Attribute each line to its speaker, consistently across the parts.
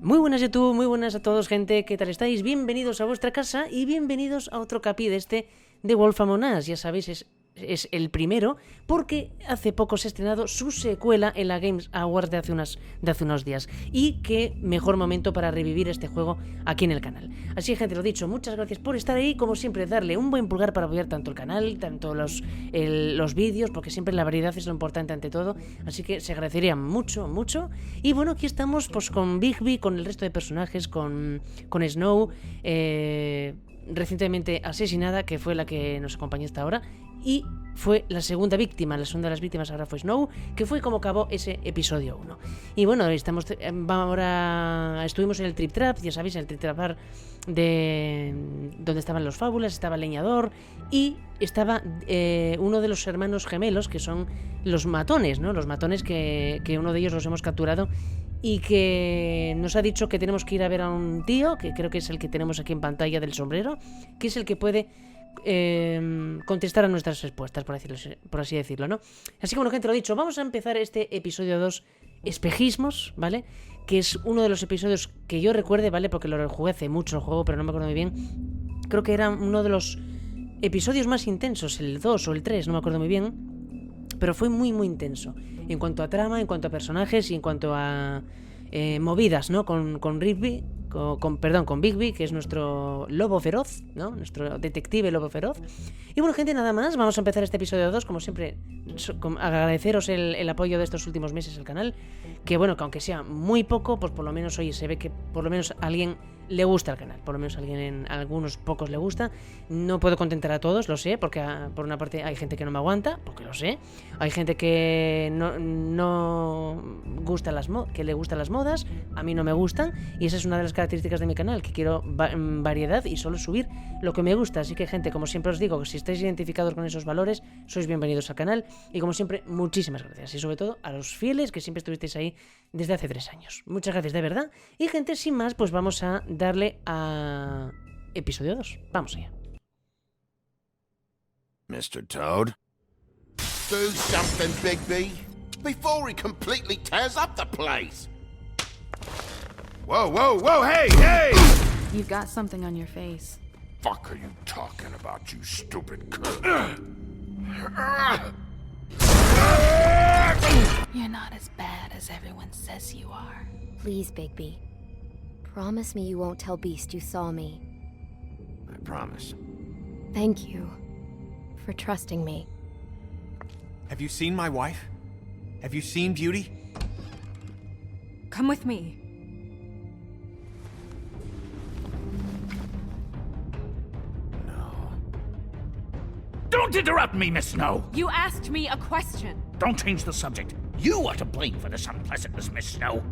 Speaker 1: Muy buenas YouTube, muy buenas a todos, gente, ¿qué tal estáis? Bienvenidos a vuestra casa y bienvenidos a otro capi de Wolf Among Us. Ya sabéis, es el primero porque hace poco se ha estrenado su secuela en la Games Awards de hace unos días. Y qué mejor momento para revivir este juego aquí en el canal. Así que, gente, lo dicho, muchas gracias por estar ahí. Como siempre, darle un buen pulgar para apoyar tanto el canal, tanto los vídeos, porque siempre la variedad es lo importante ante todo. Así que se agradecería mucho, mucho. Y bueno, aquí estamos pues con Bigby, con el resto de personajes, con Snow, recientemente asesinada, que fue la que nos acompañó hasta ahora, y fue la segunda víctima. La segunda de las víctimas ahora fue Snow, que fue como acabó ese episodio 1. Y bueno, ahora estuvimos en el Trip Trap, ya sabéis, en el Trip Trap bar donde estaban los fabulas, estaba el leñador y estaba uno de los hermanos gemelos, que son los matones, ¿no? Los matones que uno de ellos los hemos capturado y que nos ha dicho que tenemos que ir a ver a un tío, que creo que es el que tenemos aquí en pantalla del sombrero, que es el que puede contestar a nuestras respuestas, por así decirlo, ¿no? Así que bueno, gente, lo dicho, vamos a empezar este episodio 2, espejismos, ¿vale? Que es uno de los episodios que yo recuerde, ¿vale? Porque lo jugué hace mucho el juego, pero no me acuerdo muy bien. Creo que era uno de los episodios más intensos, el 2 o el 3, no me acuerdo muy bien, pero fue muy muy intenso en cuanto a trama, en cuanto a personajes y en cuanto a movidas, ¿no? Con Bigby, con Bigby, que es nuestro Lobo Feroz, ¿no? Nuestro detective Lobo Feroz. Y bueno, gente, nada más, vamos a empezar este episodio 2, como siempre, agradeceros el apoyo de estos últimos meses al canal, que bueno, que aunque sea muy poco, pues por lo menos, oye, se ve que por lo menos a alguien le gusta el canal, por lo menos a algunos pocos le gusta. No puedo contentar a todos, lo sé, porque por una parte hay gente que no me aguanta, porque lo sé. Hay gente que no gusta que le gustan las modas, a mí no me gustan, y esa es una de las características de mi canal, que quiero variedad y solo subir lo que me gusta. Así que, gente, como siempre os digo, si estáis identificados con esos valores, sois bienvenidos al canal, y como siempre, muchísimas gracias, y sobre todo a los fieles que siempre estuvisteis ahí desde hace 3 años. Muchas gracias, de verdad. Y, gente, sin más, pues vamos a darle a episodio 2. Vamos allá.
Speaker 2: Mr. Toad?
Speaker 3: Do something, Bigby, before he completely tears up the place.
Speaker 2: Whoa, whoa, whoa, hey, hey!
Speaker 4: You've got something on your face.
Speaker 3: Fuck are you talking about, you stupid
Speaker 4: You're not as bad as everyone says you are.
Speaker 5: Please, Bigby. Promise me you won't tell Beast you saw me.
Speaker 2: I promise.
Speaker 5: Thank you for trusting me.
Speaker 6: Have you seen my wife? Have you seen Beauty?
Speaker 4: Come with me.
Speaker 2: No.
Speaker 7: Don't interrupt me, Miss Snow!
Speaker 4: You asked me a question.
Speaker 7: Don't change the subject. You are to blame for this unpleasantness, Miss Snow.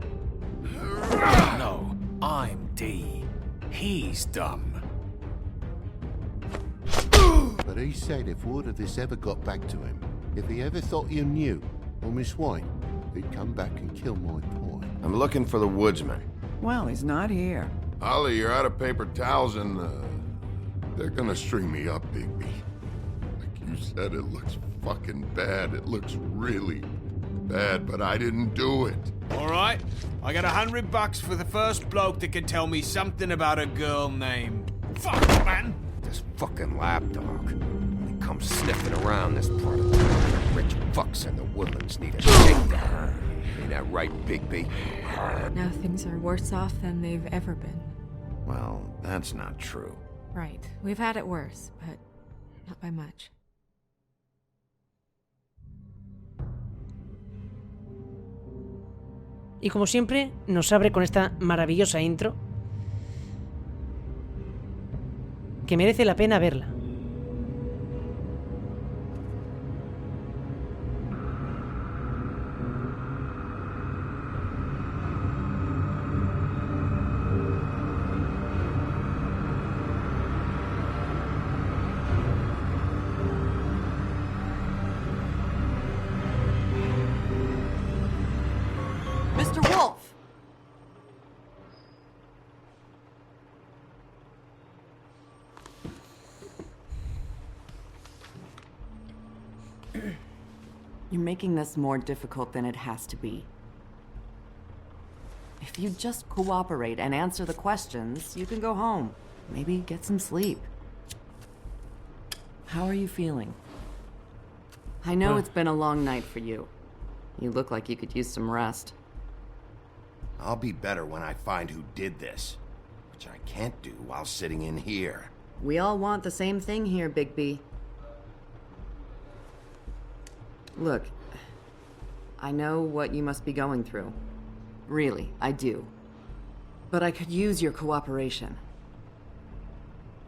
Speaker 6: No, I'm D. He's dumb.
Speaker 3: But he said if word of this ever got back to him, if he ever thought you knew, or Miss White, he'd come back and kill my boy.
Speaker 2: I'm looking for the woodsman.
Speaker 8: Well, he's not here.
Speaker 9: Ollie, you're out of paper towels and, they're gonna string me up, Bigby. Like you said, it looks fucking bad. It looks really bad, but I didn't do it.
Speaker 6: All right, I got $100 for the first bloke that can tell me something about a girl named... Fuck, man!
Speaker 2: This fucking lapdog. He comes sniffing around this part of town. Rich fucks in the woodlands need a shakedown. Ain't that right, Bigby?
Speaker 4: Now things are worse off than they've ever been.
Speaker 2: Well, that's not true.
Speaker 4: Right. We've had it worse, but not by much.
Speaker 1: Y como siempre, nos abre con esta maravillosa intro, que merece la pena verla.
Speaker 4: Mr. Wolf!
Speaker 8: You're making this more difficult than it has to be. If you just cooperate and answer the questions, you can go home. Maybe get some sleep. How are you feeling? I know it's been a long night for you. You look like you could use some rest.
Speaker 2: I'll be better when I find who did this, which I can't do while sitting in here.
Speaker 8: We all want the same thing here, Bigby. Look, I know what you must be going through. Really, I do. But I could use your cooperation.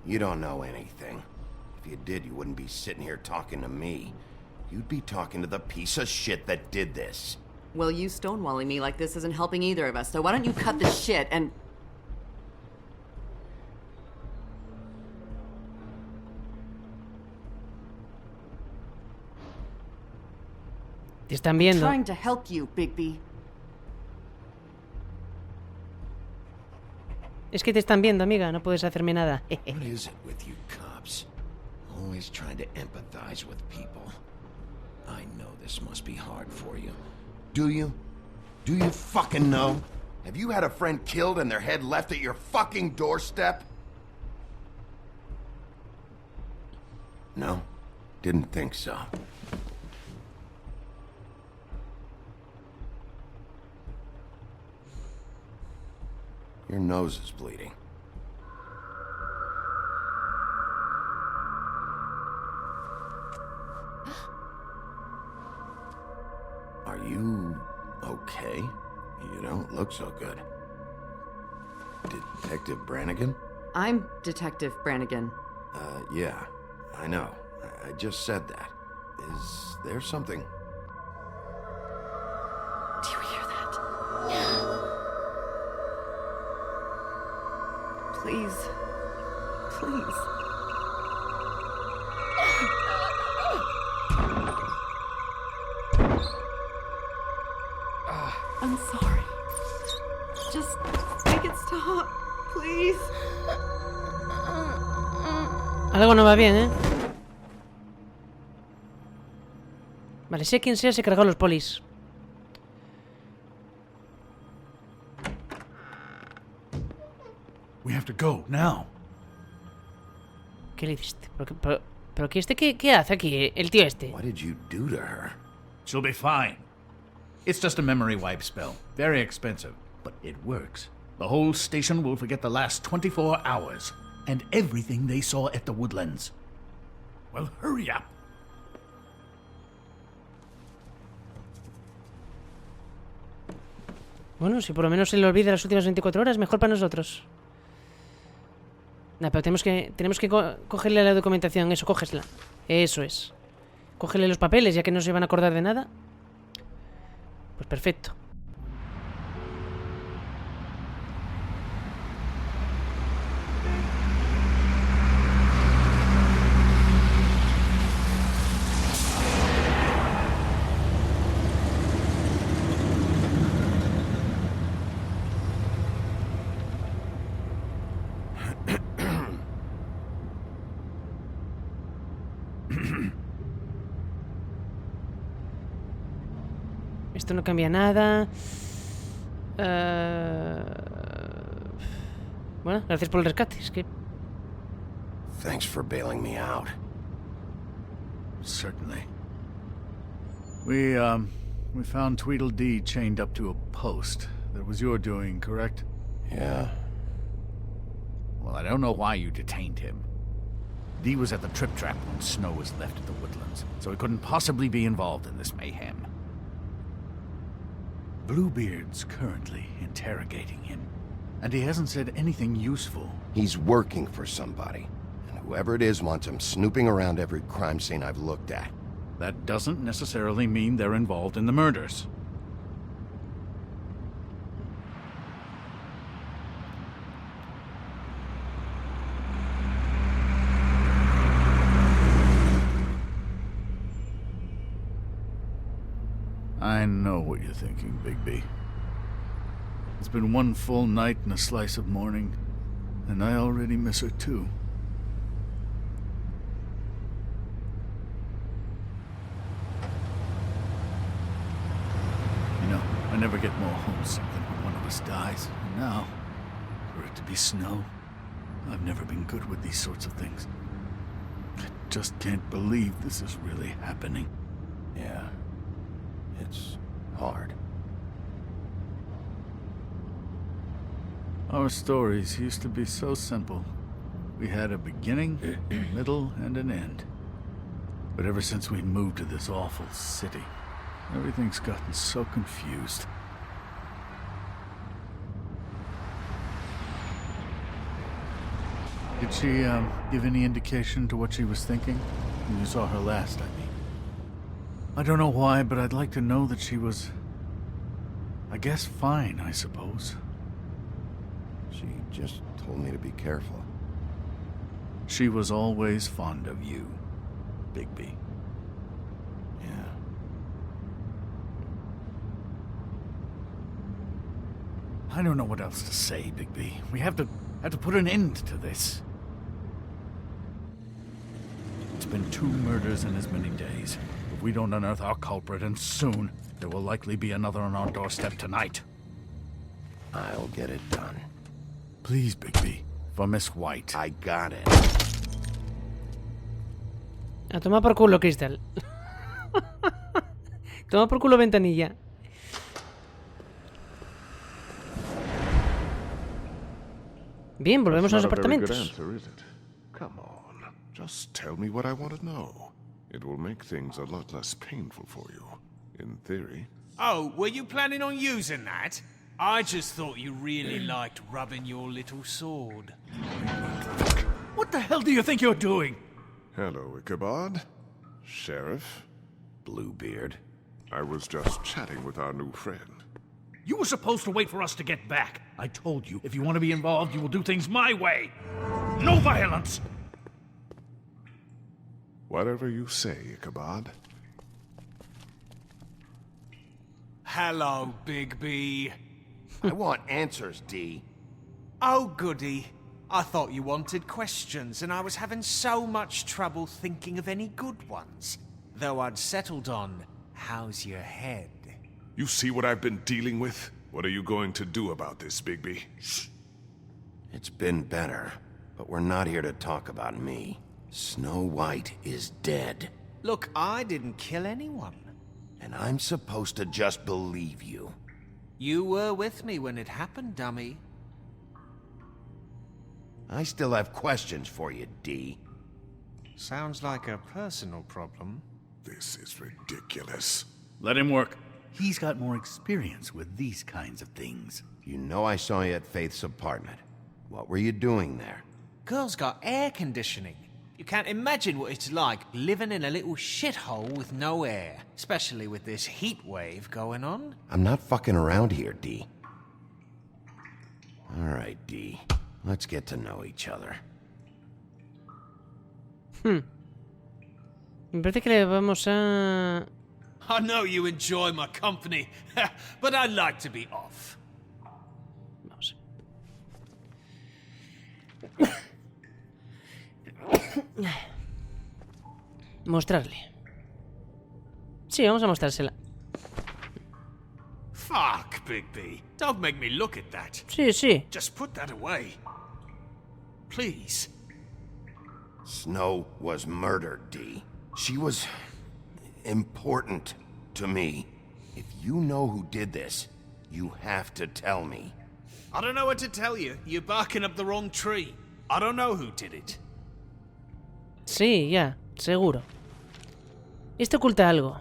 Speaker 2: You don't know anything. If you did, you wouldn't be sitting here talking to me. You'd be talking to the piece of shit that did this.
Speaker 8: Well, you stonewalling me like this isn't helping either of us, so why don't you cut the shit and...
Speaker 1: Te están viendo.
Speaker 8: I'm trying to help you, Bigby.
Speaker 1: Es que te están viendo, amiga. No puedes hacerme nada.
Speaker 2: What is it with you cops? Always trying to empathize with people. I know this must be hard for you. Do you? Do you fucking know? Have you had a friend killed and their head left at your fucking doorstep? No? Didn't think so. Your nose is bleeding. Are you okay? You don't look so good. Detective Brannigan?
Speaker 8: I'm Detective Brannigan.
Speaker 2: Yeah, I know. I just said that. Is there something?
Speaker 8: Do you hear that? Please. Please. I'm sorry. Just make it stop, please.
Speaker 1: Algo no va bien, ¿eh? Vale, sé quién sea, se cargó a los polis.
Speaker 7: We have to go now.
Speaker 1: ¿Qué le hiciste? ¿Pero qué qué hace aquí el tío este?
Speaker 2: What did you do to her?
Speaker 7: She'll be fine. It's just a memory wipe spell. Very expensive, but it works. The whole station will forget the last 24 hours and everything they saw at the woodlands. Well, hurry up.
Speaker 1: Bueno, si por lo menos se le olvida las últimas 24 horas, mejor para nosotros. Nah, pero tenemos que cogerle la documentación. Eso, cógesla. Eso es. Cógele los papeles, ya que no se van a acordar de nada. Pues perfecto. Esto no cambia nada. Bueno, gracias por el rescate. Es que...
Speaker 2: Thanks for bailing me out.
Speaker 7: Certainly. We found Tweedledee chained up to a post. That was your doing, correct?
Speaker 2: Yeah.
Speaker 7: Well, I don't know why you detained him. Dee was at the Trip Trap when Snow was left at the woodlands, so he couldn't possibly be involved in this mayhem. Bluebeard's currently interrogating him, and he hasn't said anything useful.
Speaker 2: He's working for somebody, and whoever it is wants him snooping around every crime scene I've looked at.
Speaker 7: That doesn't necessarily mean they're involved in the murders. I know what you're thinking, Bigby. It's been one full night and a slice of morning, and I already miss her too. You know, I never get more homesick than when one of us dies. And now, for it to be snow, I've never been good with these sorts of things. I just can't believe this is really happening.
Speaker 2: Yeah. It's hard.
Speaker 7: Our stories used to be so simple. We had a beginning, a middle, and an end. But ever since we moved to this awful city, everything's gotten so confused. Did she, give any indication to what she was thinking? When you saw her last, I mean. I don't know why, but I'd like to know that she was... I guess fine, I suppose.
Speaker 2: She just told me to be careful.
Speaker 7: She was always fond of you, Bigby.
Speaker 2: Yeah.
Speaker 7: I don't know what else to say, Bigby. We have to put an end to this. It's been 2 murders in as many days. If we don't unearth our culprit, and soon, there will likely be another on our doorstep tonight.
Speaker 2: I'll get it done.
Speaker 7: Please, Bigby. For Miss White.
Speaker 2: I got it.
Speaker 1: A tomar por culo, Crystal. Toma por culo, ventanilla. Bien, volvemos a los apartamentos.
Speaker 9: Answer, is it? Come on, just tell me what I want to know. It will make things a lot less painful for you, in theory.
Speaker 6: Oh, were you planning on using that? I just thought you really liked rubbing your little sword.
Speaker 7: What the hell do you think you're doing?
Speaker 9: Hello, Ichabod. Sheriff.
Speaker 2: Bluebeard.
Speaker 9: I was just chatting with our new friend.
Speaker 7: You were supposed to wait for us to get back. I told you, if you want to be involved, you will do things my way. No violence!
Speaker 9: Whatever you say, Ichabod.
Speaker 6: Hello, Bigby.
Speaker 2: I want answers, D.
Speaker 6: Oh, goody. I thought you wanted questions, and I was having so much trouble thinking of any good ones. Though I'd settled on, how's your head?
Speaker 9: You see what I've been dealing with? What are you going to do about this, Bigby?
Speaker 2: It's been better, but we're not here to talk about me. Snow White is dead.
Speaker 6: Look, I didn't kill anyone.
Speaker 2: And I'm supposed to just believe you.
Speaker 6: You were with me when it happened, dummy.
Speaker 2: I still have questions for you, D.
Speaker 6: Sounds like a personal problem.
Speaker 9: This is ridiculous.
Speaker 7: Let him work. He's got more experience with these kinds of things.
Speaker 2: You know I saw you at Faith's apartment. What were you doing there?
Speaker 6: Girl's got air conditioning. You can't imagine what it's like living in a little shithole with no air, especially with this heat wave going on.
Speaker 2: I'm not fucking around here, D. All right, D. Let's get to know each other.
Speaker 1: Me parece que le vamos a...
Speaker 6: I know you enjoy my company, but I'd like to be off.
Speaker 1: Vamos. Mostrarle. Sí, vamos a mostrársela.
Speaker 6: Fuck, Bigby. Don't make me look at that.
Speaker 1: Sí, sí.
Speaker 6: Just put that away. Please.
Speaker 2: Snow was murdered, D. She was important to me. If you know who did this, you have to tell me.
Speaker 6: I don't know what to tell you. You're barking up the wrong tree. I don't know who did it.
Speaker 1: Sí, ya, seguro. Esto oculta algo.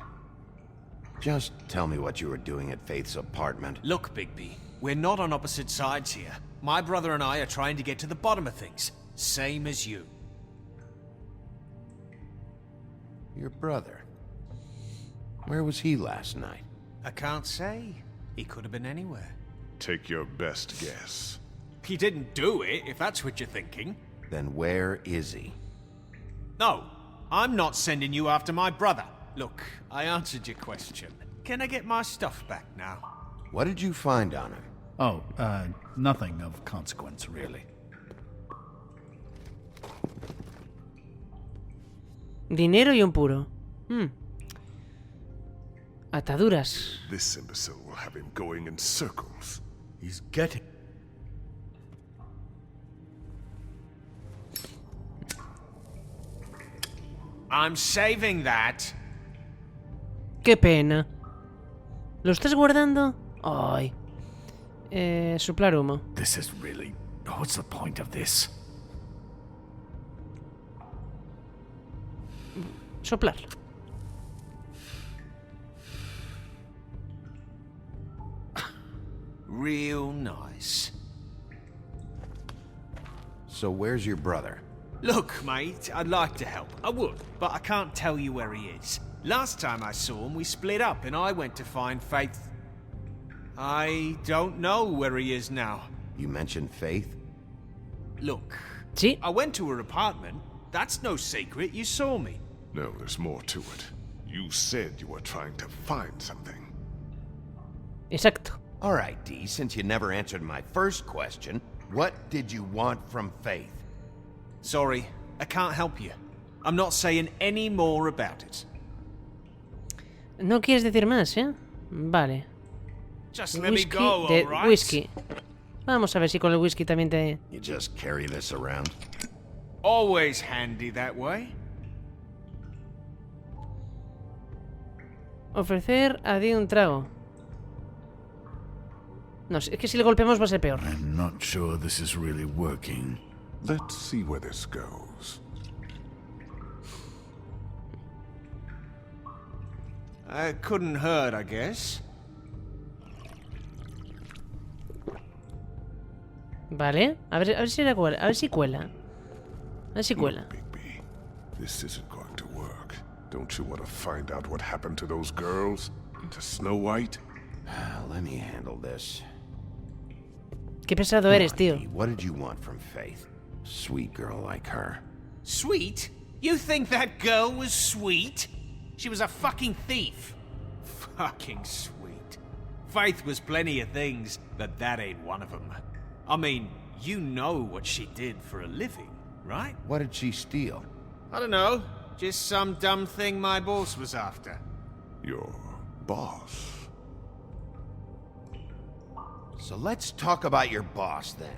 Speaker 2: Just tell me what you were doing at Faith's apartment.
Speaker 6: Look, Bigby, we're not on opposite sides here. My brother and I are trying to get to the bottom of things. Same as you.
Speaker 2: Your brother. Where was he last night?
Speaker 6: I can't say. He could have been anywhere.
Speaker 9: Take your best guess.
Speaker 6: He didn't do it, if that's what you're thinking.
Speaker 2: Then where is he?
Speaker 6: No, I'm not sending you after my brother. Look, I answered your question. Can I get my stuff back now?
Speaker 2: What did you find on him?
Speaker 7: Oh, nothing of consequence, really.
Speaker 1: Dinero y un puro. Ataduras.
Speaker 10: This imbecile will have him going in circles.
Speaker 7: He's getting...
Speaker 6: I'm saving that.
Speaker 1: Qué pena. ¿Lo estás guardando? Ay. Soplar humo.
Speaker 7: This is really... What's the point of this?
Speaker 1: Soplar.
Speaker 6: Real nice.
Speaker 2: So where's your brother?
Speaker 6: Look, mate, I'd like to help. I would, but I can't tell you where he is. Last time I saw him, we split up and I went to find Faith. I don't know where he is now.
Speaker 2: You mentioned Faith?
Speaker 6: Look,
Speaker 1: Sí.
Speaker 6: I went to her apartment. That's no secret, you saw me.
Speaker 10: No, there's more to it. You said you were trying to find something.
Speaker 1: Exacto.
Speaker 2: All right, Dee, since you never answered my first question, what did you want from Faith?
Speaker 6: Sorry, I can't help you. I'm not saying any more about it.
Speaker 1: No quieres decir más, ¿eh? Vale.
Speaker 6: Just let me
Speaker 1: Whisky
Speaker 6: go,
Speaker 1: de
Speaker 6: alright?
Speaker 1: whisky. Vamos a ver si con el whisky también te...
Speaker 2: You just carry this around?
Speaker 6: Always handy that way.
Speaker 1: Ofrecer a Dee un trago. No, es que si le golpeamos va a ser peor.
Speaker 7: I'm not sure this is really working.
Speaker 10: Let's see where this goes.
Speaker 6: Couldn't hurt, I guess.
Speaker 1: Vale. A ver si la cuela. A ver si cuela. A ver si cuela.
Speaker 10: Bigby, this isn't going to work. Don't you want to find out what happened to those girls? To Snow White?
Speaker 2: Let me handle this.
Speaker 1: Qué pesado eres, tío.
Speaker 2: Dee, what did you want from Faith? Sweet girl like her.
Speaker 6: Sweet? You think that girl was sweet? She was a fucking thief. Fucking sweet. Faith was plenty of things, but that ain't one of them. I mean, you know what she did for a living, right?
Speaker 2: What did she steal?
Speaker 6: I don't know. Just some dumb thing my boss was after.
Speaker 10: Your boss?
Speaker 2: So let's talk about your boss then.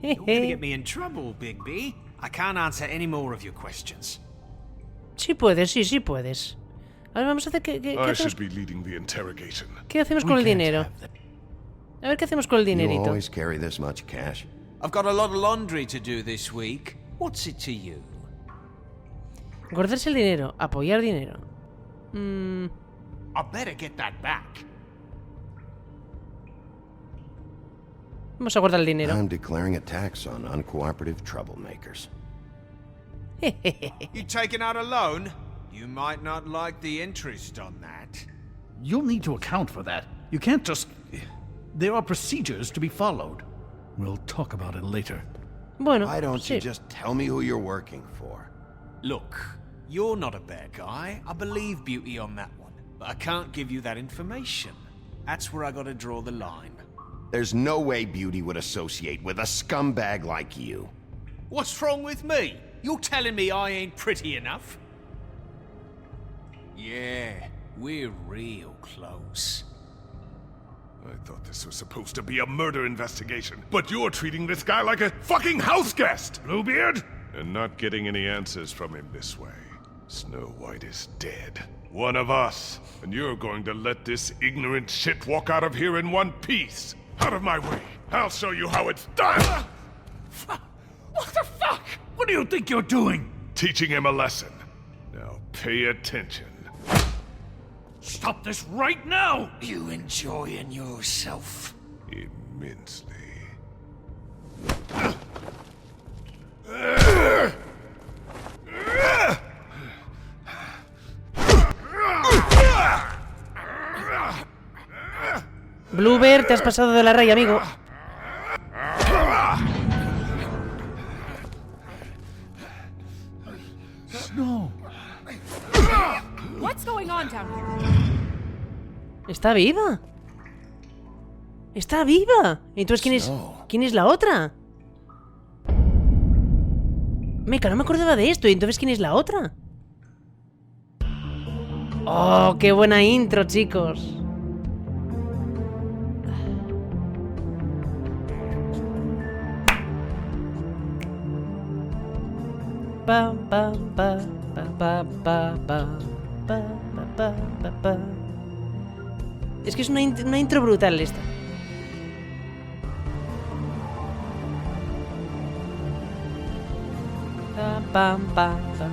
Speaker 6: You're gonna get me in trouble, Bigby. I can't answer any more of your questions.
Speaker 1: Sí puedes, sí puedes. A ver, vamos a hacer... ¿Qué
Speaker 10: I
Speaker 1: hacemos,
Speaker 10: should be leading the interrogation.
Speaker 1: ¿qué hacemos con el dinero? A ver qué hacemos con el
Speaker 2: You
Speaker 1: dinerito.
Speaker 2: always carry this much cash?
Speaker 6: I've got a lot of laundry to do this week. What's it to you?
Speaker 1: Guardarse el dinero. Apoyar dinero.
Speaker 6: I better get that back.
Speaker 1: Vamos a guardar el dinero.
Speaker 2: I'm declaring a tax on uncooperative troublemakers.
Speaker 6: You taking out a loan? You might not like the interest on that.
Speaker 7: You'll need to account for that. You can't just... There are procedures to be followed. We'll talk about it later.
Speaker 1: Bueno,
Speaker 2: Why don't
Speaker 1: sí.
Speaker 2: you just tell me who you're working for?
Speaker 6: Look, you're not a bad guy. I believe Beauty on that one. But I can't give you that information. That's where I gotta draw the line.
Speaker 2: There's no way Beauty would associate with a scumbag like you.
Speaker 6: What's wrong with me? You're telling me I ain't pretty enough? Yeah, we're real close.
Speaker 10: I thought this was supposed to be a murder investigation, but you're treating this guy like a fucking house guest, Bluebeard! And not getting any answers from him this way. Snow White is dead. One of us. And you're going to let this ignorant shit walk out of here in one piece. Out of my way. I'll show you how it's done!
Speaker 7: What the fuck? What do you think you're doing?
Speaker 10: Teaching him a lesson. Now pay attention.
Speaker 7: Stop this right now!
Speaker 6: You enjoying yourself?
Speaker 10: Immensely.
Speaker 1: Bluebeard, te has pasado de la raya, amigo.
Speaker 7: No.
Speaker 11: What's going on down here?
Speaker 1: Está viva. Está viva. Entonces, ¿quién es la otra? Meca, no me acordaba de esto. ¿Y entonces quién es la otra? ¡Oh, qué buena intro, chicos! Pa, pa, pa, pa, pa, pa, pa, pa, pa, pa, pa. Es que es una intro brutal esta. Pa, pa, pa, pa.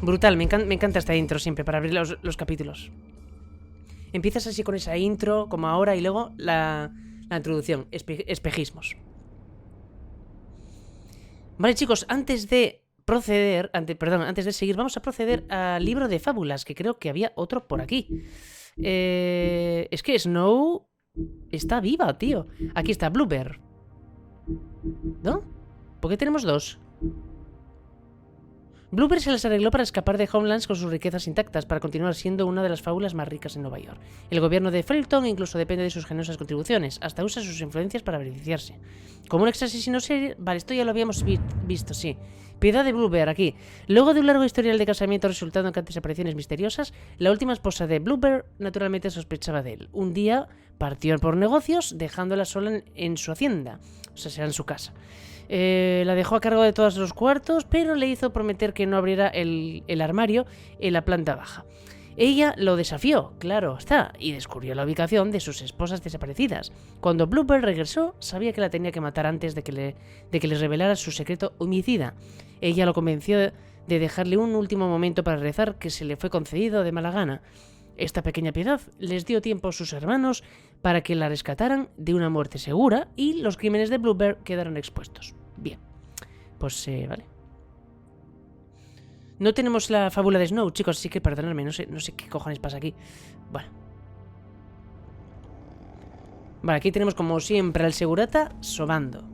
Speaker 1: Brutal, me encanta esta intro siempre para abrir los capítulos. Empiezas así con esa intro, como ahora, y luego la introducción, espejismos. Vale, chicos, antes de seguir, vamos a proceder al libro de fábulas, que creo que había otro por aquí. Es que Snow está viva, tío. Aquí está Bluebird. ¿No? ¿Por qué tenemos dos? Bluebird se las arregló para escapar de Homelands con sus riquezas intactas, para continuar siendo una de las fábulas más ricas en Nueva York. El gobierno de Fabletown incluso depende de sus generosas contribuciones, hasta usa sus influencias para beneficiarse. Como un ex asesino serie... Vale, esto ya lo habíamos visto, sí. Piedad de Bluebird, aquí. Luego de un largo historial de casamiento resultando en cantes apariciones misteriosas, la última esposa de Bluebird naturalmente sospechaba de él. Un día partió por negocios, dejándola sola en su hacienda, o sea, será en su casa. La dejó a cargo de todos los cuartos, pero le hizo prometer que no abriera el armario en la planta baja. Ella lo desafió, claro está, y descubrió la ubicación de sus esposas desaparecidas. Cuando Bluebird regresó, sabía que la tenía que matar antes de que le revelara su secreto homicida. Ella lo convenció de dejarle un último momento para rezar, que se le fue concedido de mala gana. Esta pequeña piedad les dio tiempo a sus hermanos para que la rescataran de una muerte segura y los crímenes de Bluebird quedaron expuestos. Bien, pues vale. No tenemos la fábula de Snow, chicos, así que perdonadme, no sé qué cojones pasa aquí. Bueno. Vale, aquí tenemos como siempre al segurata sobando.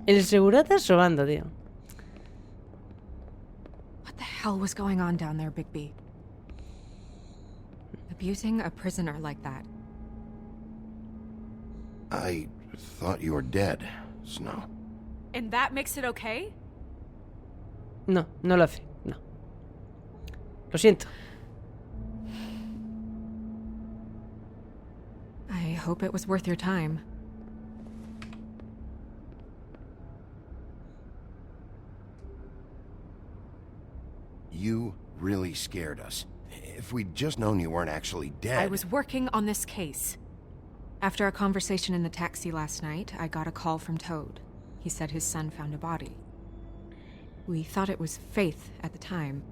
Speaker 1: El segurata sobando, tío.
Speaker 11: What the hell was going on down there, Bigby? Abusing a prisoner like that.
Speaker 2: I thought you were dead, Snow.
Speaker 11: And that makes it okay?
Speaker 1: No, no lo hace, no. Lo siento.
Speaker 11: I hope it was worth your time.
Speaker 2: You really scared us. If we'd just known you weren't actually dead...
Speaker 11: I was working on this case. After a conversation in the taxi last night, I got a call from Toad. He said his son found a body. We thought it was Faith at the time.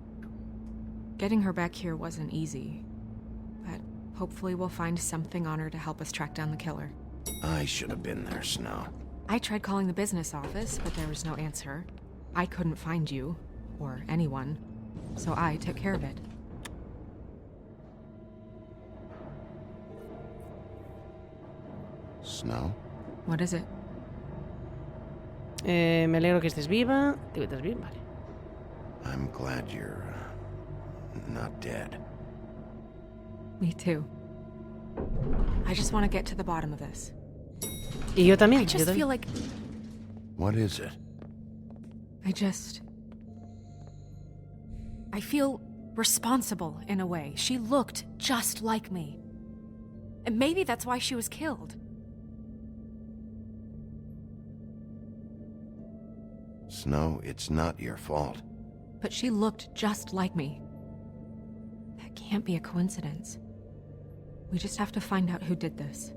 Speaker 11: Getting her back here wasn't easy. But hopefully we'll find something on her to help us track down the killer.
Speaker 2: I should have been there, Snow.
Speaker 11: I tried calling the business office, but there was no answer. I couldn't find you, or anyone, so I took care of it.
Speaker 2: Snow?
Speaker 11: What is it?
Speaker 1: Me alegro que estés viva. ¿Estás bien? Vale.
Speaker 2: I'm glad you're not dead.
Speaker 11: Me too. I just want to get to the bottom of this.
Speaker 1: Y yo también.
Speaker 11: I just feel like...
Speaker 2: What is it?
Speaker 11: I feel responsible in a way. She looked just like me. And maybe that's why she was killed.
Speaker 2: Snow, it's not your fault.
Speaker 11: But she looked just like me. That can't be a coincidence. We just have to find out who did this.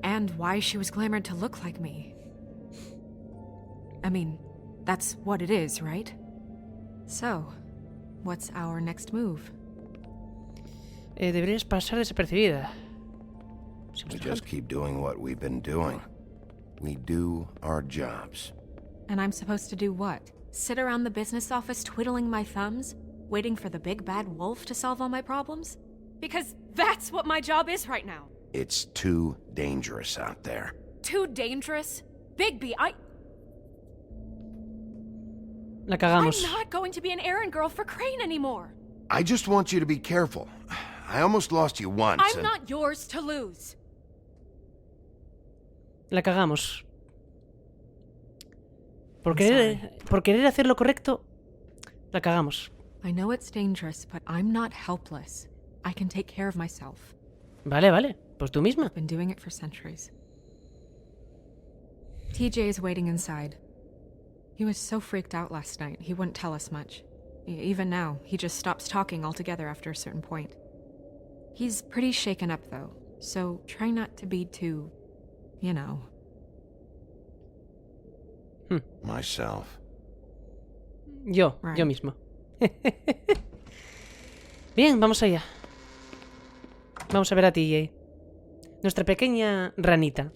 Speaker 11: And why she was glamored to look like me. I mean, that's what it is, right? So, what's our next move?
Speaker 1: Deberías pasar desapercibida.
Speaker 2: We just keep doing what we've been doing. We do our jobs.
Speaker 11: And I'm supposed to do what? Sit around the business office twiddling my thumbs, waiting for the big bad wolf to solve all my problems? Because that's what my job is right now.
Speaker 2: It's too dangerous out there.
Speaker 11: Too dangerous? Bigby,
Speaker 1: La cagamos.
Speaker 11: I'm not going to be an errand girl for Crane anymore.
Speaker 2: I just want you to be careful. I almost lost you once.
Speaker 11: I'm not yours to lose.
Speaker 1: La cagamos. Por querer hacer lo correcto, la cagamos.
Speaker 11: I know it's dangerous, but I'm not helpless. I can take care of myself.
Speaker 1: Vale. Pues tú misma.
Speaker 11: I've been doing it for centuries. TJ is waiting inside. He was so freaked out last night, he wouldn't tell us much. Even now, he just stops talking altogether after a certain point. He's pretty shaken up, though, so try not to be too, you know.
Speaker 2: Myself.
Speaker 1: Yo mismo. Bien, vamos allá. Vamos a ver a TJ. Nuestra pequeña ranita.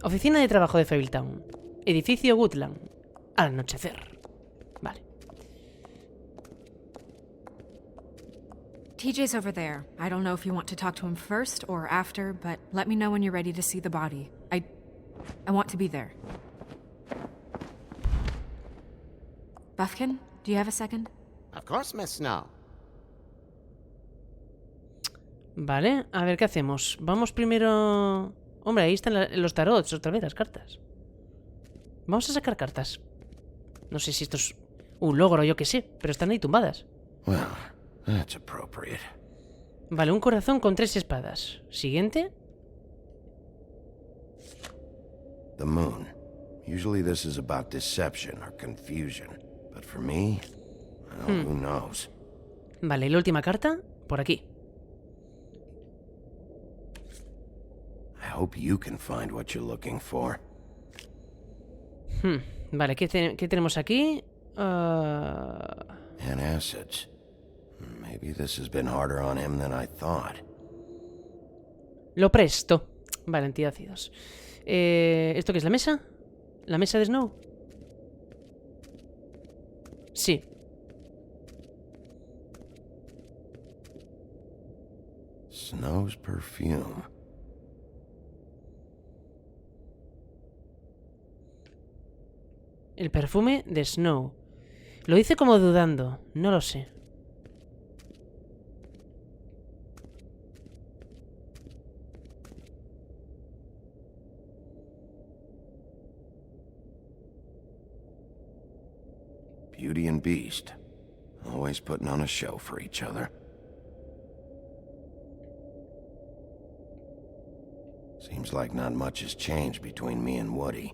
Speaker 1: Oficina de trabajo de Fabletown. Edificio Woodland. Al anochecer. Vale.
Speaker 11: TJ's over there. I don't know if you want to talk to him first or after, but let me know when you're ready to see the body. I want to be there. Buffkin, do you have a second?
Speaker 12: Of course, Miss Snow.
Speaker 1: Vale, a ver qué hacemos. Vamos primero... Hombre, ahí están los tarots, otra vez las cartas. Vamos a sacar cartas. No sé si esto es un logro, yo qué sé, pero están ahí tumbadas.
Speaker 2: Well, that's appropriate.
Speaker 1: Vale, un corazón con 3 espadas. Siguiente.
Speaker 2: The moon. Usually this is about deception or confusion. But for me, well, who knows?
Speaker 1: Vale, y la última carta, por aquí.
Speaker 2: I hope you can find what you're looking for.
Speaker 1: Vale, ¿qué tenemos aquí?
Speaker 2: Antacids. Maybe this has been harder on him than I thought.
Speaker 1: Lo presto. Vale, antiácidos. ¿Esto qué es? ¿La mesa? ¿La mesa de Snow? Sí.
Speaker 2: Snow's perfume.
Speaker 1: El perfume de Snow. Lo dice como dudando. No lo sé.
Speaker 2: Beauty and Beast. Always putting on a show for each other. Seems like not much has changed between me and Woody.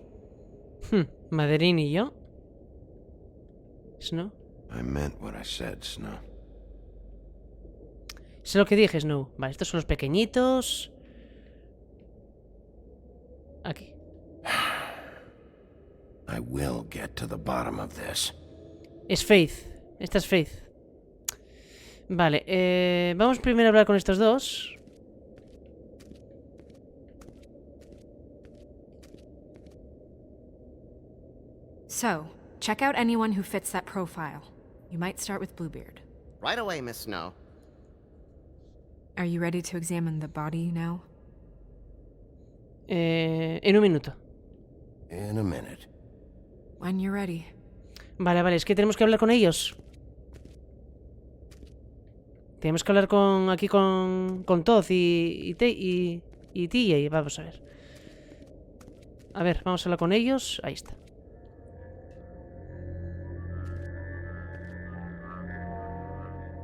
Speaker 1: Madeline y yo. Snow.
Speaker 2: I meant what I said, Snow.
Speaker 1: Sé lo que dije, Snow. Vale, estos son los pequeñitos. Aquí.
Speaker 2: I will get to the bottom of this.
Speaker 1: Es Faith. Esta es Faith. Vale, vamos primero a hablar con estos dos.
Speaker 11: So, check out anyone who fits that profile. You might start with Bluebeard.
Speaker 12: Right away, Miss Snow.
Speaker 11: Are you ready to examine the body now?
Speaker 1: En un minuto.
Speaker 2: In a minute.
Speaker 11: When you're ready.
Speaker 1: Vale, es que tenemos que hablar con ellos. Tenemos que hablar con Todd y TJ. Vamos a ver. A ver, vamos a hablar con ellos. Ahí está.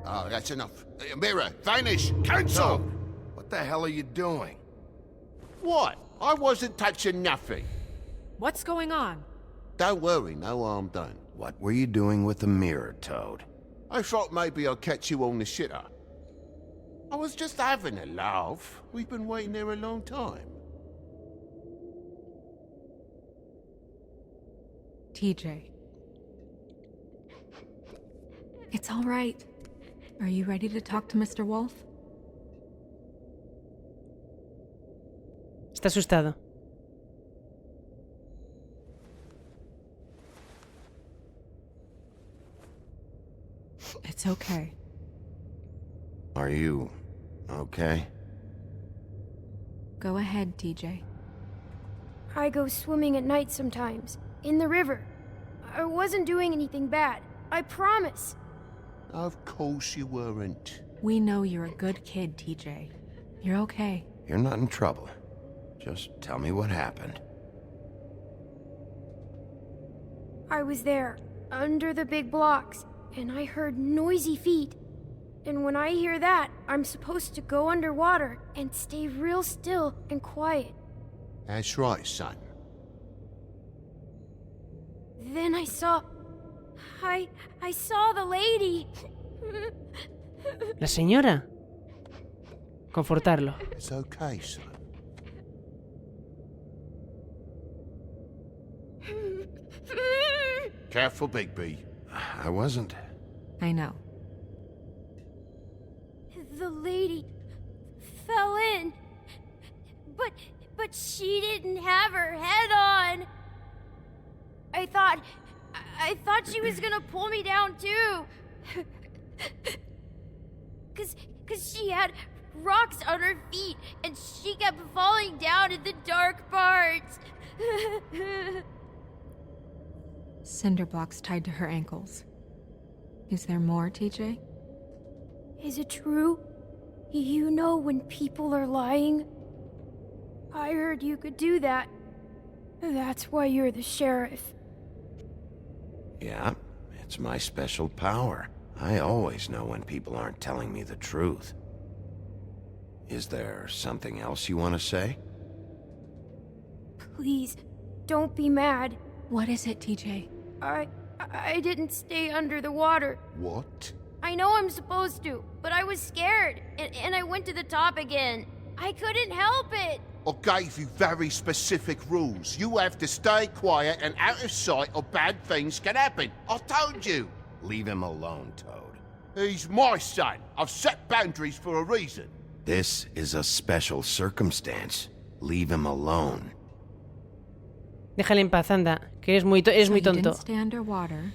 Speaker 3: Oh, that's enough. Mirror, vanish, cancel!
Speaker 2: What the hell are you doing?
Speaker 3: What? I wasn't touching nothing.
Speaker 11: What's going on?
Speaker 3: Don't worry, no harm done.
Speaker 2: What were you doing with the mirror, Toad?
Speaker 3: I thought maybe I'd catch you on the shitter. I was just having a laugh. We've been waiting there a long time.
Speaker 11: TJ. It's all right. Are you ready to talk to Mr. Wolf?
Speaker 1: Está asustado.
Speaker 11: It's okay.
Speaker 2: Are you okay?
Speaker 11: Go ahead, TJ.
Speaker 13: I go swimming at night sometimes, in the river. I wasn't doing anything bad, I promise.
Speaker 3: Of course you weren't.
Speaker 11: We know you're a good kid, TJ. You're okay.
Speaker 2: You're not in trouble. Just tell me what happened.
Speaker 13: I was there, under the big blocks, and I heard noisy feet. And when I hear that, I'm supposed to go underwater and stay real still and quiet.
Speaker 3: That's right, son.
Speaker 13: Then I saw the lady.
Speaker 1: La señora. Confortarlo.
Speaker 3: It's okay, son. Careful, Bigby.
Speaker 2: I wasn't.
Speaker 11: I know.
Speaker 13: The lady fell in. But she didn't have her head on. I thought she was gonna pull me down too. Cause she had rocks on her feet and she kept falling down in the dark parts.
Speaker 11: Cinder blocks tied to her ankles. Is there more, TJ?
Speaker 13: Is it true? You know when people are lying? I heard you could do that. That's why you're the sheriff.
Speaker 2: Yeah, it's my special power. I always know when people aren't telling me the truth. Is there something else you want to say?
Speaker 13: Please, don't be mad.
Speaker 11: What is it, TJ?
Speaker 13: I didn't stay under the water.
Speaker 3: What?
Speaker 13: I know I'm supposed to, but I was scared, and I went to the top again. I couldn't help it.
Speaker 3: I gave you very specific rules. You have to stay quiet and out of sight or bad things can happen. I told you.
Speaker 2: Leave him alone, Toad.
Speaker 3: He's my son. I've set boundaries for a reason.
Speaker 2: This is a special circumstance. Leave him alone.
Speaker 1: Déjale en paz, anda, que es muy tonto.
Speaker 11: Didn't stay underwater.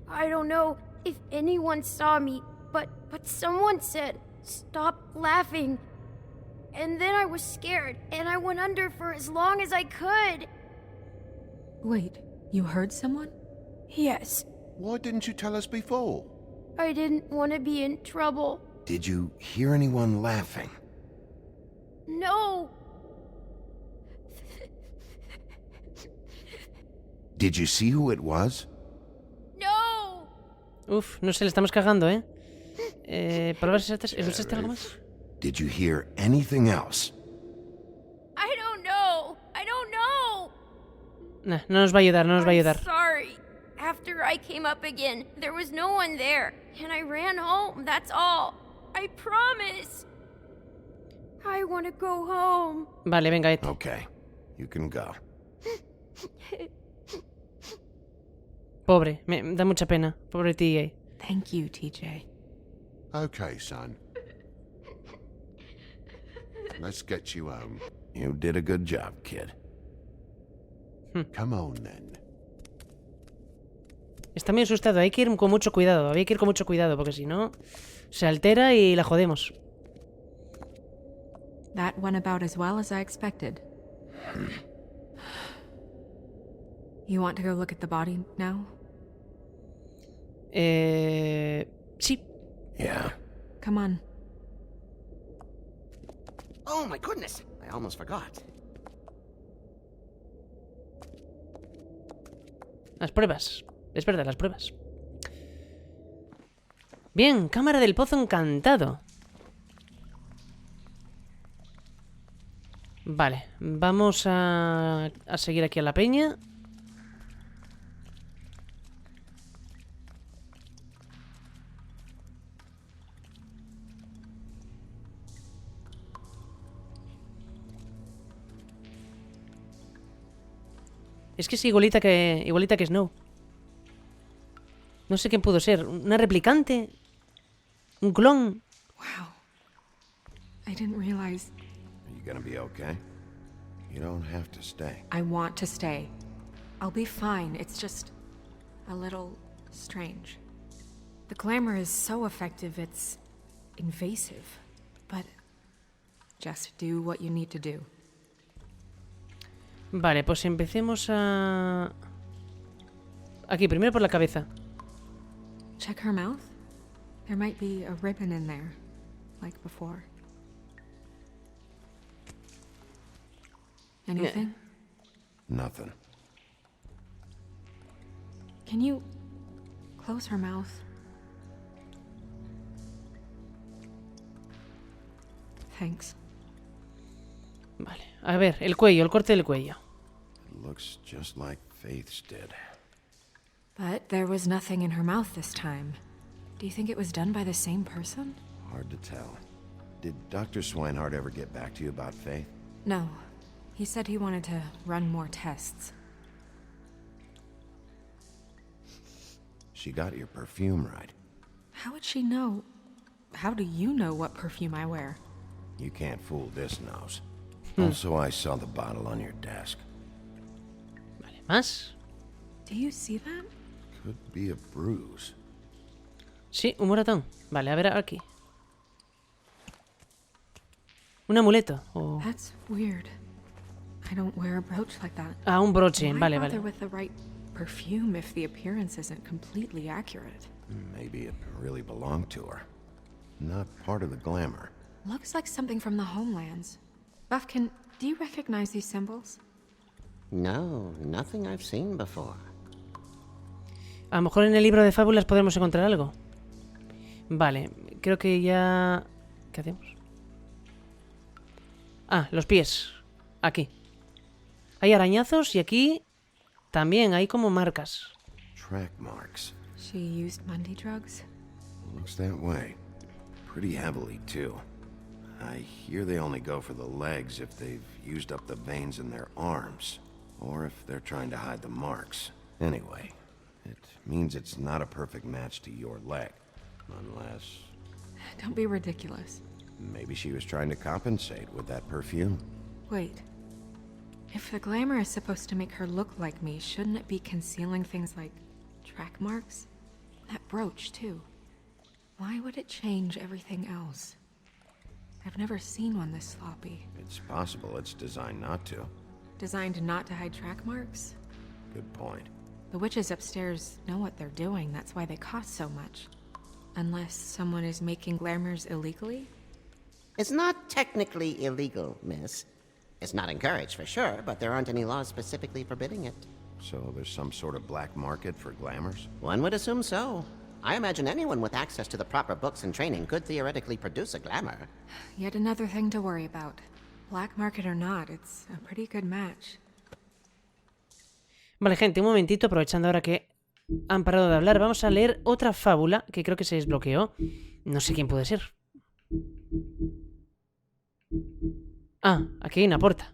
Speaker 13: I don't know if anyone saw me, but someone said, "Stop laughing." And then I was scared, and I went under for as long as I could.
Speaker 11: Wait, you heard someone?
Speaker 13: Yes.
Speaker 3: Why didn't you tell us before?
Speaker 13: I didn't want to be in trouble.
Speaker 2: Did you hear anyone laughing?
Speaker 13: No.
Speaker 2: Did you see who it was?
Speaker 13: No.
Speaker 1: Uf, no sé, le estamos cagando, ¿eh? Palabras exactas, ¿escuchaste algo más?
Speaker 2: Did you hear anything else?
Speaker 13: I don't know.
Speaker 1: Nah, no nos va a ayudar, no nos va a ayudar.
Speaker 13: I'm sorry. After I came up again, there was no one there, and I ran home, that's all. I promise. I want to go home.
Speaker 1: Vale, venga, Ed.
Speaker 2: Okay, you can go.
Speaker 1: Pobre, me da mucha pena. Pobre TJ.
Speaker 11: Thank you, TJ.
Speaker 3: Okay, son. Let's get you home.
Speaker 2: You did a good job, kid.
Speaker 3: Come on, then.
Speaker 1: Está muy asustado, hay que ir con mucho cuidado. Había que ir con mucho cuidado, porque si no, se altera y la jodemos.
Speaker 11: That went about as well as I expected. You want to go look at the body now?
Speaker 1: Sí.
Speaker 2: Yeah.
Speaker 11: Come on.
Speaker 12: Oh my goodness, I almost forgot.
Speaker 1: Las pruebas. Es verdad, las pruebas. Bien, cámara del Pozo Encantado. Vale, vamos a seguir aquí a la peña. Es que es igualita que Snow. No sé quién pudo ser. ¿Una replicante? ¿Un clon?
Speaker 11: Wow. I didn't realize.
Speaker 2: Are you gonna be okay? You don't have to stay.
Speaker 11: I want to stay. I'll be fine. It's just a little strange. The glamour is so effective, it's invasive. But just do what you need to do.
Speaker 1: Vale, pues empecemos a... Aquí, primero por la cabeza.
Speaker 11: Check her mouth. There might be a ribbon in there, like before. Anything?
Speaker 2: Nothing.
Speaker 11: Can you close her mouth? Thanks.
Speaker 1: Vale. A ver, el cuello, el corte del cuello.
Speaker 2: It looks just like Faith's did.
Speaker 11: But there was nothing in her mouth this time. Do you think it was done by the same person?
Speaker 2: Hard to tell. Did Dr. Swinehart ever get back to you about Faith?
Speaker 11: No. He said he wanted to run more tests.
Speaker 2: She got your perfume right.
Speaker 11: How would she know? How do you know what perfume I wear?
Speaker 2: You can't fool this nose. Also, I saw the bottle on your desk.
Speaker 1: Vale, ¿más?
Speaker 11: Do you see that?
Speaker 2: Could be a bruise.
Speaker 1: Sí, un moratón. Vale, a ver aquí. Un amuleto. Oh.
Speaker 11: That's weird. I don't wear a brooch like that.
Speaker 1: Ah, un broche.
Speaker 11: Why
Speaker 1: Vale,
Speaker 11: bother
Speaker 1: vale.
Speaker 11: with the right perfume if the appearance isn't completely accurate?
Speaker 2: Maybe it really belonged to her. Not part of the glamour.
Speaker 11: Looks like something from the homelands. Buffkin, do you recognize these symbols?
Speaker 12: No, nothing I've seen before.
Speaker 1: A lo mejor en el libro de fábulas podremos encontrar algo. Vale, creo que ya... ¿Qué hacemos? Ah, los pies. Aquí. Hay arañazos y aquí también hay como marcas.
Speaker 2: Track marks.
Speaker 11: She used Mundy drugs?
Speaker 2: Looks that way. Pretty heavily, too. I hear they only go for the legs if they've used up the veins in their arms, or if they're trying to hide the marks. Anyway, it means it's not a perfect match to your leg, unless...
Speaker 11: Don't be ridiculous.
Speaker 2: Maybe she was trying to compensate with that perfume.
Speaker 11: Wait. If the glamour is supposed to make her look like me, shouldn't it be concealing things like track marks? That brooch, too. Why would it change everything else? I've never seen one this sloppy.
Speaker 2: It's possible it's designed not to.
Speaker 11: Designed not to hide track marks?
Speaker 2: Good point.
Speaker 11: The witches upstairs know what they're doing, that's why they cost so much. Unless someone is making glamours illegally?
Speaker 12: It's not technically illegal, miss. It's not encouraged for sure, but there aren't any laws specifically forbidding it.
Speaker 2: So there's some sort of black market for glamours?
Speaker 12: One would assume so. I imagine anyone with access to the proper books and training could theoretically produce a glamour.
Speaker 11: Yet another thing to worry about. Black market or not, it's a pretty good match.
Speaker 1: Vale, gente, un momentito, aprovechando ahora que han parado de hablar, vamos a leer otra fábula que creo que se desbloqueó. No sé quién puede ser. Ah, aquí hay una puerta.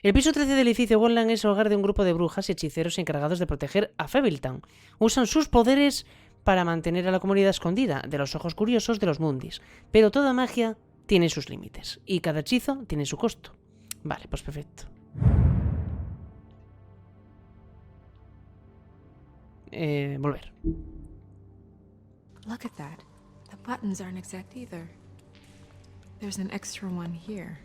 Speaker 1: El piso 13 del edificio Wonland es hogar de un grupo de brujas y hechiceros encargados de proteger a Fabletown. Usan sus poderes para mantener a la comunidad escondida de los ojos curiosos de los Mundis. Pero toda magia tiene sus límites y cada hechizo tiene su costo. Vale, pues perfecto. Volver.
Speaker 11: Look at that. The buttons aren't exact either. There's an extra one here.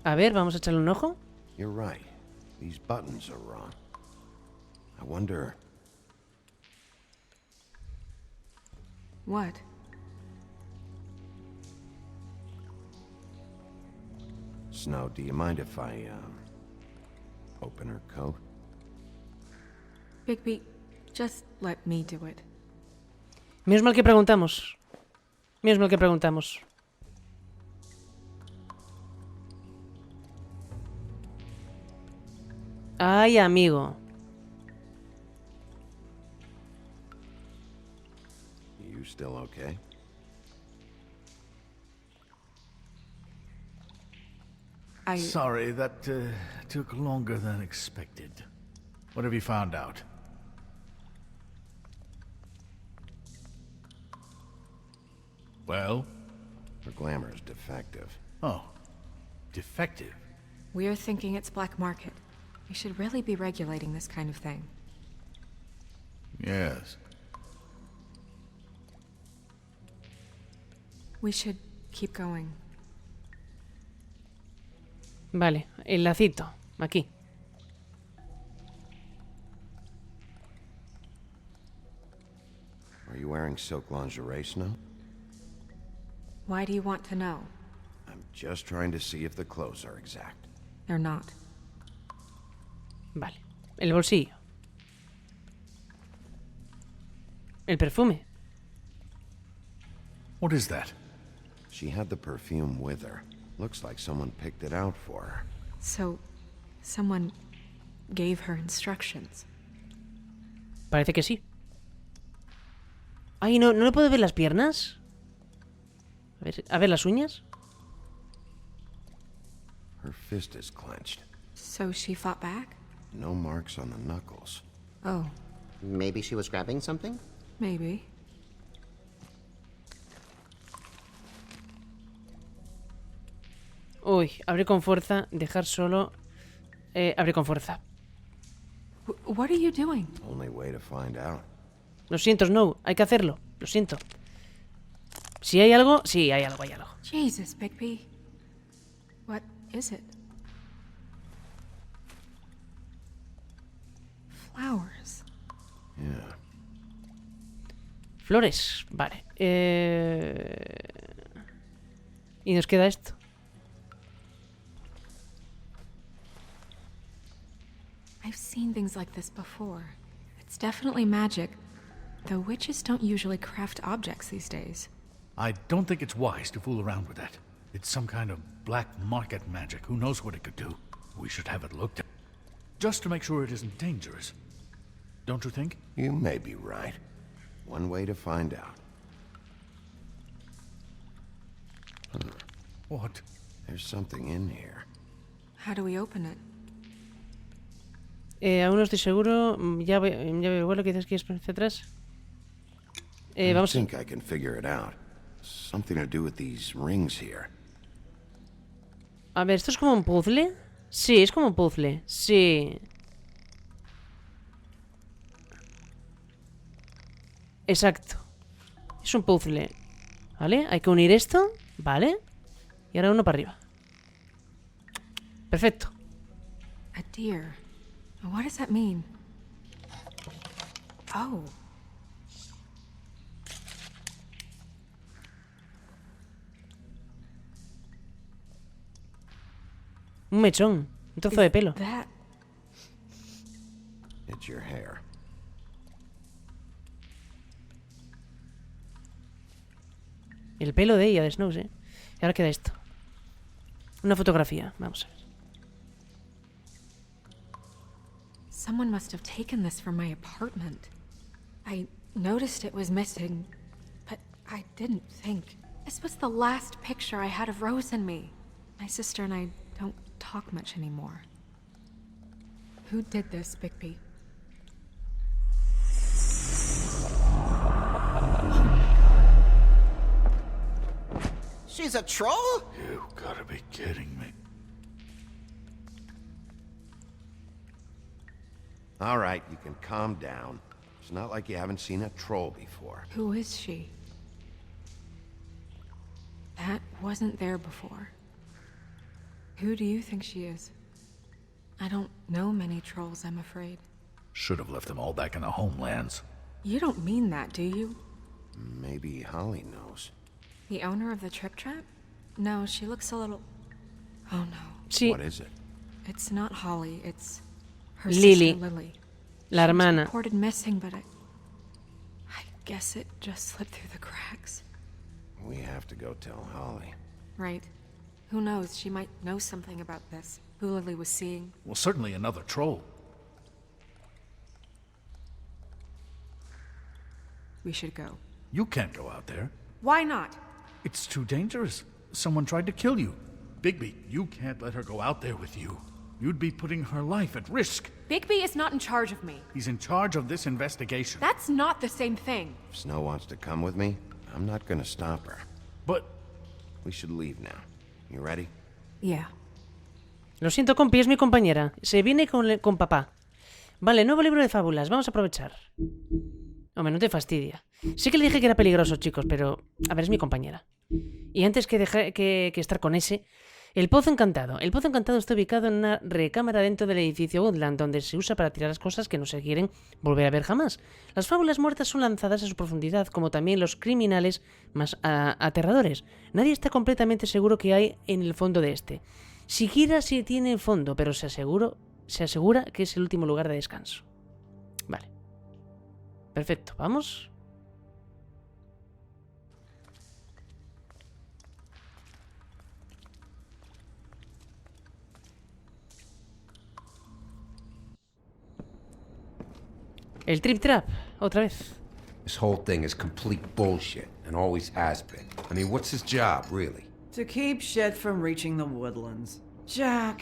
Speaker 1: A ver, vamos a echarle un ojo.
Speaker 2: You're right. These buttons are wrong. I wonder...
Speaker 11: What?
Speaker 2: Snow, do you mind if I, open her coat?
Speaker 11: Bigby, just let me do it.
Speaker 1: Menos mal que preguntamos. Menos mal que preguntamos. Ay, amigo.
Speaker 2: You still okay?
Speaker 7: Sorry, that took longer than expected. What have you found out? Well?
Speaker 2: Her glamour is defective.
Speaker 7: Oh. Defective?
Speaker 11: We're thinking it's black market. We should really be regulating this kind of thing.
Speaker 7: Yes.
Speaker 11: We should keep going.
Speaker 1: Vale, el lacito. Aquí.
Speaker 2: Are you wearing silk lingerie, Snow?
Speaker 11: Why do you want to know?
Speaker 2: I'm just trying to see if the clothes are exact.
Speaker 11: They're not.
Speaker 1: Vale. El bolsillo. El perfume.
Speaker 7: What is that?
Speaker 2: She had the perfume with her. Looks like someone picked it out for her.
Speaker 11: So, someone gave her instructions.
Speaker 1: Parece que sí. Ay, ¿no le puedo ver las piernas? A ver las uñas.
Speaker 2: Her fist is clenched.
Speaker 11: So she fought back?
Speaker 2: No marks on the knuckles.
Speaker 11: Oh.
Speaker 12: Maybe she was grabbing something?
Speaker 11: Maybe.
Speaker 1: Uy, abre con fuerza, dejar solo. Abre con fuerza.
Speaker 11: What are you doing?
Speaker 2: Only way to find out.
Speaker 1: Lo siento, Snow, hay que hacerlo. Lo siento. Si hay algo, sí, hay algo, hay algo.
Speaker 11: Jesus, Bigby. What is it? Flowers.
Speaker 2: Yeah.
Speaker 1: Flores, vale. Y nos queda esto.
Speaker 11: I've seen things like this before. It's definitely magic, though witches don't usually craft objects these days.
Speaker 7: I don't think it's wise to fool around with that. It's some kind of black market magic. Who knows what it could do? We should have it looked at. Just to make sure it isn't dangerous. Don't you think?
Speaker 2: You may be right. One way to find out.
Speaker 7: What?
Speaker 2: There's something in here.
Speaker 11: How do we open it?
Speaker 1: Aún no estoy seguro. Ya veo bueno, quizás quieres poner hacia atrás. Vamos.
Speaker 2: I think I can figure it out. Something to do with these rings here.
Speaker 1: A ver, ¿esto es como un puzzle? Sí, es como un puzzle. Sí. Exacto. Es un puzzle. ¿Vale? Hay que unir esto. ¿Vale? Y ahora uno para arriba. Perfecto.
Speaker 11: A deer. What does that mean? Oh.
Speaker 1: Un mechón. Un trozo de pelo.
Speaker 11: That...
Speaker 2: It's your hair.
Speaker 1: El pelo de ella, de Snows, ¿eh? Y ahora queda esto. Una fotografía. Vamos a ver.
Speaker 11: Someone must have taken this from my apartment. I noticed it was missing, but I didn't think. This was the last picture I had of Rose and me. My sister and I don't talk much anymore. Who did this, Bigby?
Speaker 12: She's a troll?
Speaker 7: You gotta be kidding me.
Speaker 2: All right, you can calm down. It's not like you haven't seen a troll before.
Speaker 11: Who is she? That wasn't there before. Who do you think she is? I don't know many trolls, I'm afraid.
Speaker 7: Should have left them all back in the homelands.
Speaker 11: You don't mean that, do you?
Speaker 2: Maybe Holly knows.
Speaker 11: The owner of the Trip Trap? No, she looks a little... Oh no.
Speaker 1: Sí.
Speaker 2: What is it?
Speaker 11: It's not Holly, it's... her
Speaker 1: Lily.
Speaker 11: sister Lily.
Speaker 1: La hermana.
Speaker 11: She was reported missing, but I guess it just slipped through the cracks.
Speaker 2: We have to go tell Holly.
Speaker 11: Right. Who knows, she might know something about this. Who Lily was seeing.
Speaker 7: Well, certainly another troll.
Speaker 11: We should go.
Speaker 7: You can't go out there.
Speaker 11: Why not?
Speaker 7: It's too dangerous. Someone tried to kill you. Bigby, you can't let her go out there with you. You'd be putting her life at risk.
Speaker 11: Bigby is not in charge of me.
Speaker 7: He's in charge of this investigation.
Speaker 11: That's not the same thing.
Speaker 2: If Snow wants to come with me, I'm not gonna stop her.
Speaker 7: But...
Speaker 2: We should leave now. You ready?
Speaker 11: Yeah.
Speaker 1: Lo siento, compi, es mi compañera. Se viene con papá. Vale, nuevo libro de fábulas. Vamos a aprovechar. Hombre, no te fastidia. Sí que le dije que era peligroso, chicos, pero... A ver, es mi compañera. Y antes que estar con ese... El Pozo Encantado. El Pozo Encantado está ubicado en una recámara dentro del edificio Woodland, donde se usa para tirar las cosas que no se quieren volver a ver jamás. Las fábulas muertas son lanzadas a su profundidad, como también los criminales más aterradores. Nadie está completamente seguro qué hay en el fondo de este. Siquiera si tiene fondo, pero se asegura que es el último lugar de descanso. Vale. Perfecto, vamos. El Trip Trap, otra vez.
Speaker 14: This whole thing is complete bullshit, and always has been. I mean, what's his job, really?
Speaker 15: To keep shit from reaching the woodlands. Jack,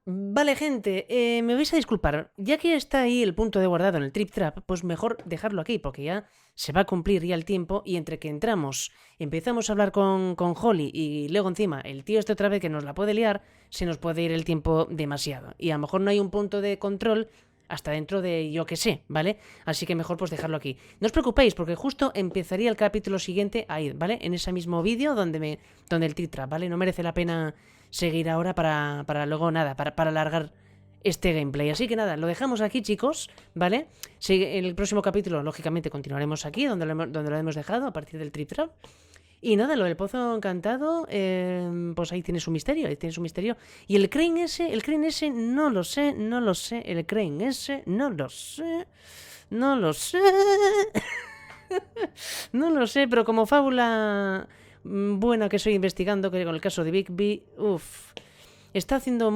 Speaker 1: Vale, gente, me vais a disculpar. Ya que está ahí el punto de guardado en el Trip Trap, pues mejor dejarlo aquí, porque ya se va a cumplir ya el tiempo, y entre que empezamos a hablar con Holly, y luego encima el tío otra vez que nos la puede liar, se nos puede ir el tiempo demasiado. Y a lo mejor no hay un punto de control hasta dentro de yo que sé, ¿vale? Así que mejor pues dejarlo aquí. No os preocupéis, porque justo empezaría el capítulo siguiente a ir, ¿vale? En ese mismo vídeo donde el Trip Trap, ¿vale? No merece la pena seguir ahora para luego nada, para alargar este gameplay. Así que nada, lo dejamos aquí, chicos, ¿vale? En el próximo capítulo, lógicamente, continuaremos aquí, donde lo hemos dejado, a partir del Trip Trap. Y nada, lo del Pozo Encantado, pues ahí tiene su misterio, Y el crane ese, no lo sé, el crane ese, no lo sé. No lo sé, pero como fábula buena que estoy investigando, que con el caso de Bigby, está haciendo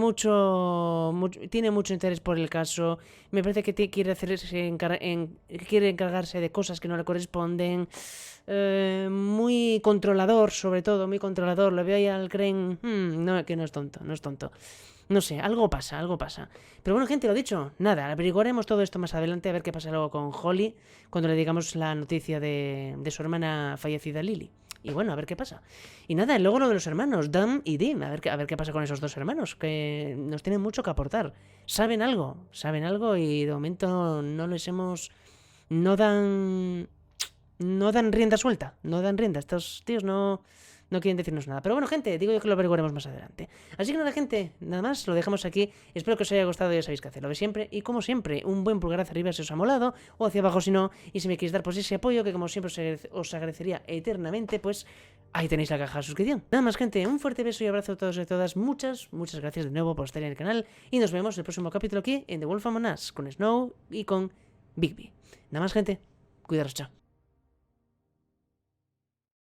Speaker 1: tiene mucho interés por el caso. Me parece que quiere encargarse de cosas que no le corresponden. Muy controlador, sobre todo, muy controlador. Lo veo ahí al crane. No, que no es tonto. No sé, algo pasa. Pero bueno, gente, lo dicho, nada, averiguaremos todo esto más adelante, a ver qué pasa luego con Holly, cuando le digamos la noticia de su hermana fallecida, Lily. Y bueno, a ver qué pasa. Y nada, luego lo de los hermanos, Dam y Dim, a ver qué pasa con esos dos hermanos, que nos tienen mucho que aportar. Saben algo, y de momento no dan rienda suelta, estos tíos no quieren decirnos nada. Pero bueno, gente, digo yo que lo averiguaremos más adelante. Así que nada, gente, nada más, lo dejamos aquí. Espero que os haya gustado, ya sabéis qué hacer, lo de siempre. Y como siempre, un buen pulgar hacia arriba si os ha molado, o hacia abajo si no. Y si me queréis dar pues ese apoyo, que como siempre os agradecería eternamente, pues ahí tenéis la caja de suscripción. Nada más, gente, un fuerte beso y abrazo a todos y a todas. Muchas gracias de nuevo por estar en el canal. Y nos vemos en el próximo capítulo aquí en The Wolf Among Us, con Snow y con Bigby. Nada más, gente, cuidaros, chao.